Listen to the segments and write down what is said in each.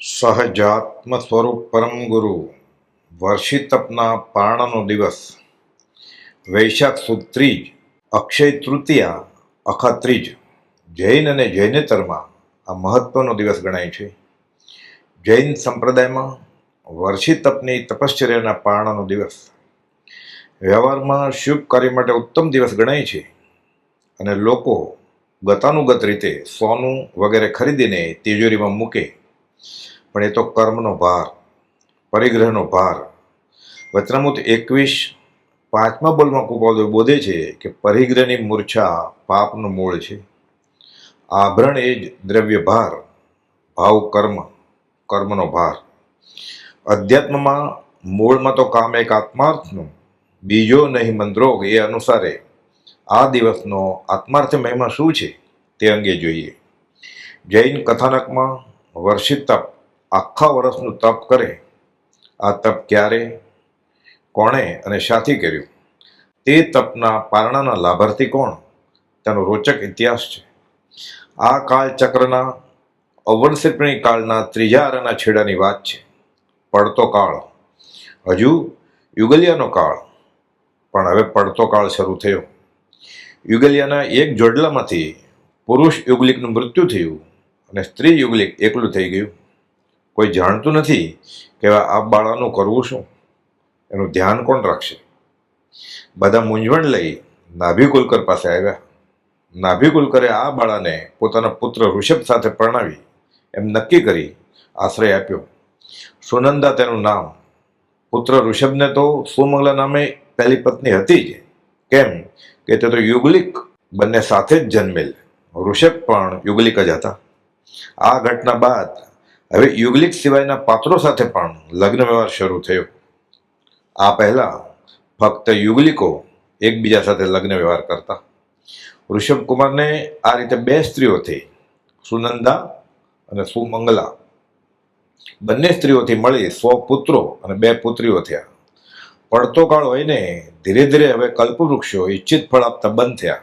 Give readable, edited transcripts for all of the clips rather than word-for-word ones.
સહજાત્મ સ્વરૂપ પરમ ગુરુ વર્ષિત તપના પારણનો દિવસ વૈશાખ સુદ ત્રીજ અક્ષય તૃતીયા અખા ત્રીજ જૈન અને જૈનેતરમાં આ મહત્વનો દિવસ ગણાય છે. જૈન સંપ્રદાયમાં વર્ષિત તપની તપશ્ચર્યાના પારણનો દિવસ વ્યવહારમાં શુભ કાર્ય માટે ઉત્તમ દિવસ ગણાય છે અને લોકો ગતાનુગત રીતે સોનું વગેરે ખરીદીને તિજોરીમાં મૂકે. પણ એ તો કર્મનો ભાર, પરિગ્રહનો ભાર. વચનામૃત 21:5 બોલમાં કૃપાળુદેવ બોધે છે કે પરિગ્રહની મૂર્છા પાપનું મૂળ છે. આભરણ એ જ દ્રવ્ય ભાર, ભાવ કર્મ, કર્મનો ભાર. અધ્યાત્મમાં મૂળમાં તો કામ એક આત્માર્થનું, બીજો નહીં મંત્રોગ. એ અનુસારે આ દિવસનો આત્માર્થ મહિમા શું છે તે અંગે જોઈએ. જૈન કથાનકમાં વર્ષિત તપ આખા વર્ષનું તપ કરે. આ તપ ક્યારે, કોણે અને શાથી કર્યું, તે તપના પારણાના લાભાર્થી કોણ, તેનો રોચક ઇતિહાસ છે. આ કાળચક્રના અવનશ્રીપણી કાળના ત્રીજા આરાના છેડાની વાત છે. પડતો કાળ, હજુ યુગલિયાનો કાળ, પણ હવે પડતો કાળ શરૂ થયો. યુગલિયાના એક જોડલામાંથી પુરુષ યુગલિકનું મૃત્યુ થયું અને સ્ત્રી યુગલિક એકલું થઈ ગયું. કોઈ જાણતું નથી કે આ બાળાનું કરવું શું, એનું ધ્યાન કોણ રાખશે. બધા મૂંઝવણ લઈ નાભિકુલકર પાસે આવ્યા. નાભિકુલકરે આ બાળાને પોતાના પુત્ર ઋષભ સાથે પરણાવી એમ નક્કી કરી આશ્રય આપ્યો. સુનંદા તેનું નામ. પુત્ર ઋષભને તો સુમંગલા નામે પહેલી પત્ની હતી જ. કેમ કે તે તો યુગલિક બંને સાથે જ જન્મેલ. ઋષભ પણ યુગલિક જ હતા. આ ઘટના બાદ હવે યુગલિક સિવાયના પાત્રો સાથે પણ લગ્ન વ્યવહાર શરૂ થયો. આ પહેલા ફક્ત યુગલિકો એકબીજા સાથે લગ્ન વ્યવહાર કરતા. ઋષભ કુમારને આ રીતે બે સ્ત્રીઓ થઈ, સુનંદા અને સુમંગલા. બંને સ્ત્રીઓથી મળી 100 પુત્રો અને 2 પુત્રીઓ થયા. પડતો કાળ હોય ને, ધીરે ધીરે હવે કલ્પવૃક્ષો ઈચ્છિત ફળ આપતા બંધ થયા.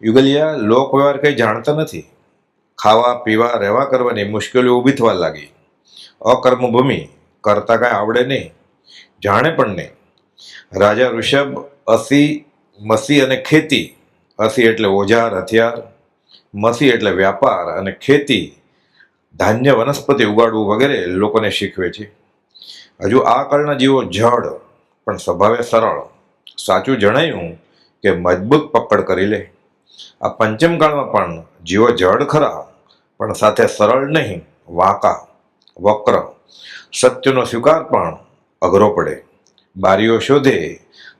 યુગલિયા લોક વ્યવહાર કંઈ જાણતા નથી. ખાવા પીવા રહેવા કરવાની મુશ્કેલીઓ ઊભી થવા લાગી. અકર્મભૂમિ, કરતા કાંઈ આવડે નહીં, જાણે પણ નહીં. રાજા ઋષભ અસી, મસી અને ખેતી. અસી એટલે ઓજાર હથિયાર, મસી એટલે વ્યાપાર અને ખેતી ધાન્ય વનસ્પતિ ઉગાડવું વગેરે લોકોને શીખવે છે. હજુ આ કાળના જીવો જડ પણ સ્વભાવે સરળ. સાચું જણાયું કે મજબૂત પકડ કરી લે. આ પંચમ કાળમાં પણ જીવો જડ ખરા, પણ સાથે સરળ નહીં, વાંકા, વક્ર. સત્યનો સ્વીકાર પણ અઘરો પડે. બારીઓ શોધે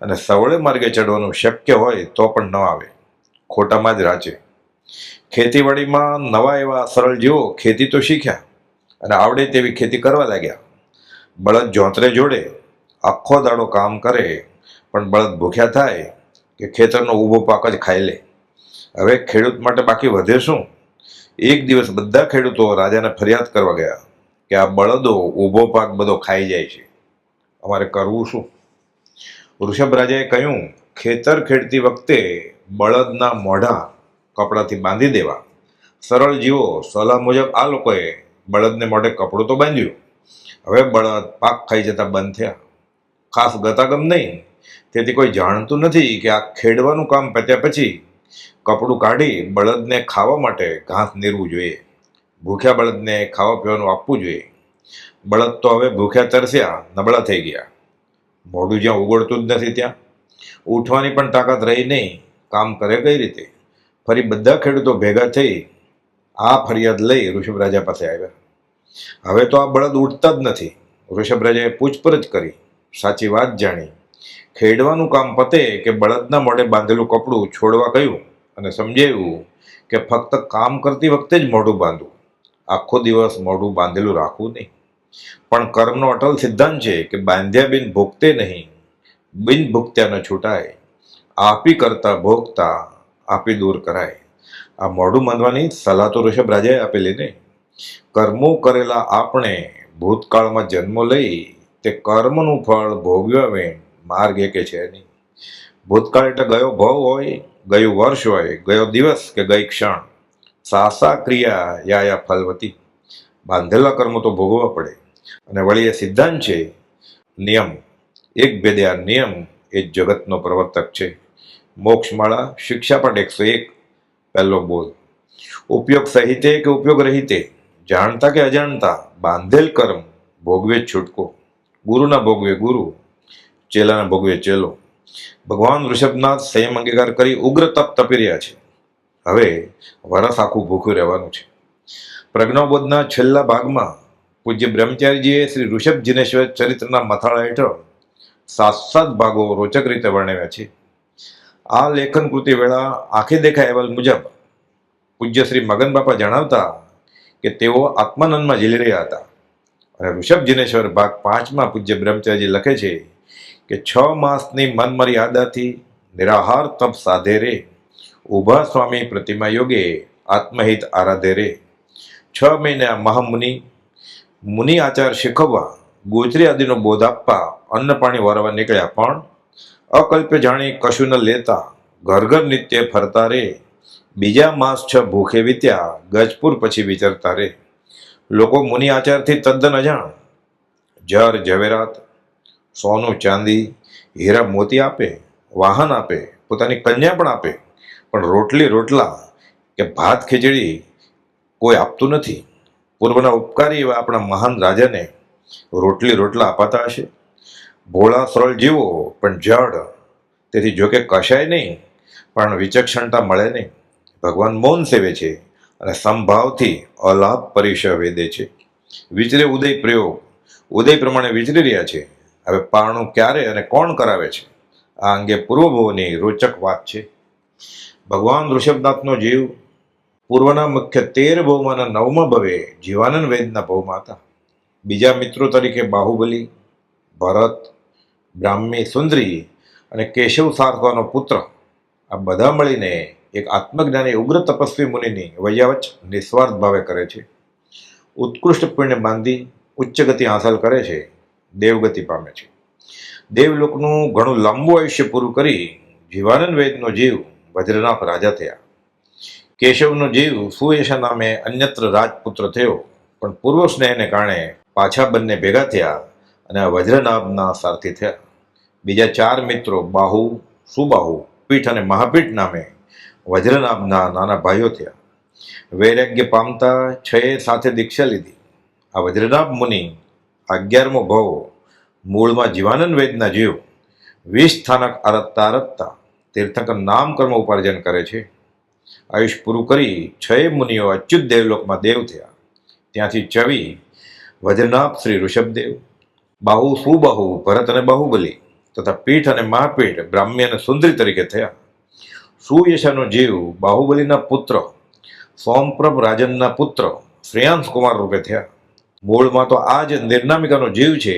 અને સવળે માર્ગે ચડવાનું શક્ય હોય તો પણ ન આવે, ખોટામાં જ રાચે. ખેતીવાડીમાં નવા એવા સરળ જીવો ખેતી તો શીખ્યા અને આવડે તેવી ખેતી કરવા લાગ્યા. બળદ જોંતરે જોડે આખો દાડો કામ કરે, પણ બળદ ભૂખ્યા થાય કે ખેતરનો ઊભો પાક જ ખાઈ લે. હવે ખેડૂત માટે બાકી વધે શું? એક દિવસ બધા ખેડૂતો રાજાને ફરિયાદ કરવા ગયા કે આ બળદો ઊભો પાક બધો ખાઈ જાય છે, અમારે કરવું શું? ઋષભ રાજાએ કહ્યું, ખેતર ખેડતી વખતે બળદના મોઢા કપડાથી બાંધી દેવા. સરળ જીવો સલાહ મુજબ આ લોકોએ બળદને મોઢે કપડું તો બાંધ્યું. હવે બળદ પાક ખાઈ જતા બંધ થયા. ખાસ ગતાગમ નહીં, તેથી કોઈ જાણતું નથી કે આ ખેડવાનું કામ પત્યા પછી કપડું કાઢી બળદને ખાવા માટે ઘાસ નીરવું જોઈએ. ભૂખ્યા બળદને ખાવા પીવાનું આપવું જોઈએ. બળદ તો હવે ભૂખ્યા તરસ્યા નબળા થઈ ગયા. મોઢું જ્યાં ઉગડતું જ નથી ત્યાં ઉઠવાની પણ તાકાત રહી નહીં. કામ કરે કઈ રીતે? ફરી બધા ખેડૂતો ભેગા થઈ આ ફરિયાદ લઈ ઋષભ રાજા પાસે આવ્યા. હવે તો આ બળદ ઉઠતા જ નથી. ઋષભ રાજાએ પૂછપરછ કરી, સાચી વાત જાણી. ખેડવાનું કામ પતે કે બળદના મોઢે બાંધેલું કપડું છોડવા કહ્યું અને સમજાવ્યું કે ફક્ત કામ કરતી વખતે જ મોઢું બાંધવું, આખો દિવસ મોઢું બાંધેલું રાખવું નહીં. પણ કર્મનો અટલ સિદ્ધાંત છે કે બાંધ્યા બિન ભોગતે નહીં, બિન ભૂક્ત્યા ન છૂટાય. આપી કરતા ભોગતા આપી દૂર કરાય. આ મોઢું બાંધવાની સલાહ તો ઋષભ રાજાએ આપેલી ને. કર્મો કરેલા આપણે ભૂતકાળમાં જન્મો લઈ તે કર્મનું ફળ ભોગવ્યા વેણ માર્ગ એકે છે નહીં. ભૂતકાળ એટલે ગયો ભવ હોય, ગયું વર્ષ હોય, ગયો દિવસ કે ગઈ ક્ષણ. સાસા ક્રિયા યા ફલવતી. બાંધેલા કર્મો તો ભોગવવા પડે. અને વળી એ સિદ્ધાંત છે, નિયમ એક ભેદે આ નિયમ એ જગતનો પ્રવર્તક છે. મોક્ષમાળા શિક્ષાપટ 101 પહેલો બોલ. ઉપયોગ સહિતે કે ઉપયોગ રહિતે, જાણતા કે અજાણતા, બાંધેલ કર્મ ભોગવે જ છૂટકો. ગુરુના ભોગવે ગુરુ, ચેલાના ભોગવે ચેલો. ભગવાન ઋષભનાથ સંયમ અંગીકાર કરી ઉગ્ર તપ તપી રહ્યા છે. હવે વરસ આખું ભૂખ્યું રહેવાનું છે. પ્રજ્ઞાબોધના છેલ્લા ભાગમાં પૂજ્ય બ્રહ્મચારીજીએ શ્રી ઋષભ જિનેશ્વર ચરિત્રના મથાળા હેઠળ 7 ભાગો રોચક રીતે વર્ણવ્યા છે. આ લેખન કૃતિ વેળા આંખે દેખાય અહેવાલ મુજબ પૂજ્ય શ્રી મગન બાપા જણાવતા કે તેઓ આત્માનંદમાં ઝીલી રહ્યા હતા. અને ઋષભ જિનેશ્વર ભાગ 5માં પૂજ્ય બ્રહ્મચારીજી લખે છે કે 6 માસની મનમર્યાદાથી નિરાહાર તપ સાધે રે, ઉભા સ્વામી પ્રતિમા યોગે આત્મહિત આરાધે રે. 6 મહિના મહામુનિ મુનિ આચાર શીખવવા, ગોચરી આદિનો બોધ આપવા, અન્ન પાણી વારવા નીકળ્યા, પણ અકલ્પ્ય જાણી કશું ન લેતા ઘર ઘર નિત્ય ફરતા રે. બીજા માસ 6 ભૂખે વીત્યા, ગજપુર પછી વિચરતા રે. લોકો મુનિ આચારથી તદ્દન અજાણ જર ઝવેરાત, સોનું ચાંદી, હીરા મોતી આપે, વાહન આપે, પોતાની કન્યા પણ આપે, પણ રોટલી રોટલા કે ભાત ખીચડી કોઈ આપતું નથી. પૂર્વના ઉપકારી એવા આપણા મહાન રાજાને રોટલી રોટલા અપાતા હશે? ભોળા સરળ જીવો પણ જડ, તેથી જોકે કશાય નહીં, પણ વિચક્ષણતા મળે નહીં. ભગવાન મૌન સેવે છે અને સંભાવથી અલાભ પરિષ વેદે છે. વિચરે ઉદય પ્રયોગ, ઉદય પ્રમાણે વિચરી રહ્યા છે. હવે પારણું ક્યારે અને કોણ કરાવે છે, આ અંગે પૂર્વભવની રોચક વાત છે. ભગવાન ઋષભનાથનો જીવ પૂર્વના મુખ્ય 13 ભવમાંના 9મા ભવે જીવાનંદ વેદના ભવમાં હતા. બીજા મિત્રો તરીકે બાહુબલી, ભરત, બ્રાહ્મી સુંદરી અને કેશવ સારથવાનો પુત્ર, આ બધા મળીને એક આત્મજ્ઞાની ઉગ્ર તપસ્વી મુનિની વૈયાવચ નિસ્વાર્થ ભાવે કરે છે. ઉત્કૃષ્ટ પુણ્ય બાંધી ઉચ્ચ ગતિ હાંસલ કરે છે, દેવગતિ પામે છે. દેવલોકનું ઘણું લાંબુ આયુષ્ય પૂરું કરી જીવાનંદ વેદનો જીવ વજ્રનાથ રાજા થયા. કેશવનો જીવ સુયેશા નામે અન્યત્ર રાજપુત્ર થયો, પણ પૂર્વ સ્નેહને કારણે પાછા બંને ભેગા થયા અને આ વજ્રનાભના સારથી થયા. બીજા 4 મિત્રો બાહુ, સુબાહુ, પીઠ અને મહાપીઠ નામે વજ્રનાભના નાના ભાઈઓ થયા. વૈરાગ્ય પામતા 6 સાથે દીક્ષા લીધી. આ વજ્રનાભ મુનિ 11મો ભવ મૂળમાં જીવાનંદ વેદના જીવ 20 સ્થાનક આરતતા આરતતા તીર્થંકર નામ કર્મ ઉપાર્જન કરે છે. આયુષ પૂરું કરી 6 મુનિઓ અચ્યુત દેવલોકમાં દેવ થયા. ત્યાંથી ચવી વજ્રનાભ શ્રી ઋષભદેવ, બાહુ સુબાહુ ભરત અને બાહુબલી તથા પીઠ અને મહાપીઠ બ્રાહ્મી અને સુંદરી તરીકે થયા. સુયશાનો જીવ બાહુબલીના પુત્ર સોમપ્રભ રાજનના પુત્ર શ્રેયાંશ કુમાર રૂપે થયા. મૂળમાં તો આ જ નિર્નામિકાનો જીવ છે,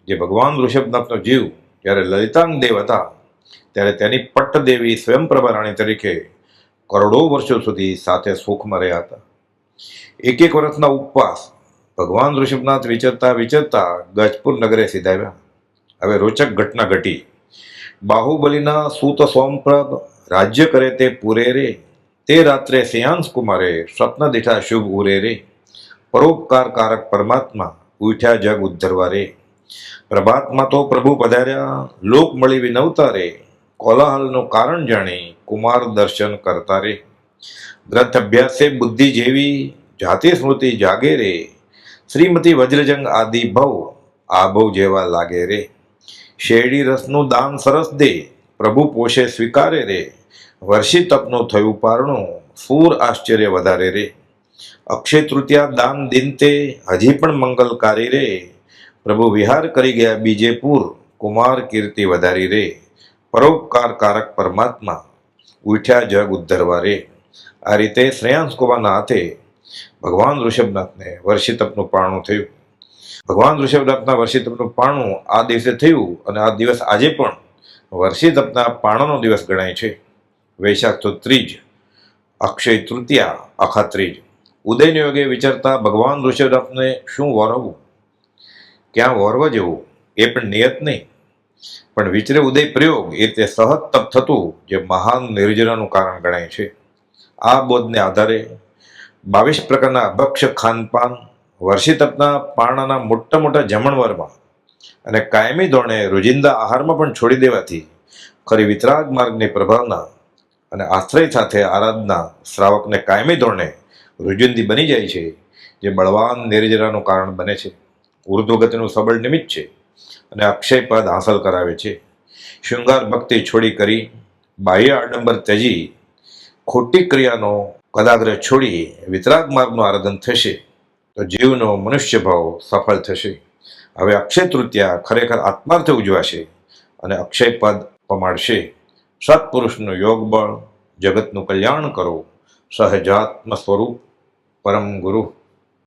જે ભગવાન ઋષભનાથનો જીવ જ્યારે લલિતાંગ દેવ હતા ત્યારે તેની પટ્ટદેવી સ્વયંપ્રભા રાણી તરીકે કરોડો વર્ષો સુધી સાથે સુખમાં રહ્યા હતા. 1 વર્ષના ઉપવાસ ભગવાન ઋષભનાથ વિચરતા વિચરતા ગજપુર નગરે સિધાવ્યા. હવે રોચક ઘટના ઘટી. બાહુબલીના સૂત સોમપ્રભ રાજ્ય કરે તે પૂરે રે, તે રાત્રે શ્રેયાંશ કુમારે સ્વપ્ન દીઠા શુભ ઉરે રે. પરોપકાર કારક પરમાત્મા ઉઠ્યા જગ ઉદ્ધરવા રે. પ્રભાતમાં તો પ્રભુ પધાર્યા, લોક મળી વિનવતા રે. કોલાહલનું કારણ જાણી કુમાર દર્શન કરતા રે. ગ્રંથ અભ્યાસે બુદ્ધિ જેવી જાતિ સ્મૃતિ જાગે રે. શ્રીમતી વજ્રજંગ આદિ ભવ આભવ જેવા લાગે રે. શેરડી રસનું દાન સરસ દે, પ્રભુ પોષે સ્વીકારે રે. વર્ષી તપનું થયું પારણું, સૂર આશ્ચર્ય વધારે રે. અક્ષય તૃતીયા દાન દિનતે હજી પણ મંગલકારી રે. પ્રભુ વિહાર કરી ગયા બીજે પૂર, કુમાર કીર્તિ વધારી રે. પરોપકાર કારક પરમાત્મા ઉઠ્યા જગ ઉદ્ધરવા રે. આ રીતે શ્રેયાંશ કુમારના હાથે ભગવાન ઋષભનાથને વર્ષી તપનું પારણું થયું. ભગવાન ઋષભનાથના વર્ષી તપનું પારણું આ દિવસે થયું અને આ દિવસ આજે પણ વર્ષી તપના પારણાનો દિવસ ગણાય છે. વૈશાખ તો ત્રીજ, અક્ષય તૃતીયા અખા ત્રીજ. ઉદયને યોગે વિચરતા ભગવાન ઋષભનાથને શું વરવવું, ક્યાં વરવા જેવું એ પણ નિયત નહીં, પણ વિચરે ઉદય પ્રયોગ એ રીતે સહજ તપ થતું જે મહાન નિર્જરાનું કારણ ગણાય છે. આ બોધને આધારે 22 પ્રકારના અભક્ષ ખાનપાન વર્ષી તપના પારણાના મોટા મોટા જમણવારમાં અને કાયમી ધોરણે રોજિંદા આહારમાં પણ છોડી દેવાથી ખરી વિતરાગ માર્ગની પ્રભાવના અને આશ્રય સાથે આરાધના શ્રાવકને કાયમી ધોરણે રોજિંદી બની જાય છે, જે બળવાન નિર્જરાનું કારણ બને છે, ઉર્ધ્વગતિનું સબળ નિમિત્ત છે અને અક્ષય પદ હાંસલ કરાવે છે. શૃંગાર ભક્તિ છોડી કરી, બાહ્ય આડંબર ત્યજી, ખોટી ક્રિયાનો કદાગ્રહ છોડી વિતરાગ માર્ગનું આરાધન થશે તો જીવનો મનુષ્ય ભાવ સફળ થશે. હવે અક્ષય તૃતીયા ખરેખર આત્માર્થે ઉજવાશે અને અક્ષય પદ પમાડશે. સત્પુરુષનું યોગ બળ, જગતનું કલ્યાણ કરો, સહજાત્મ સ્વરૂપ પરમ ગુરુ.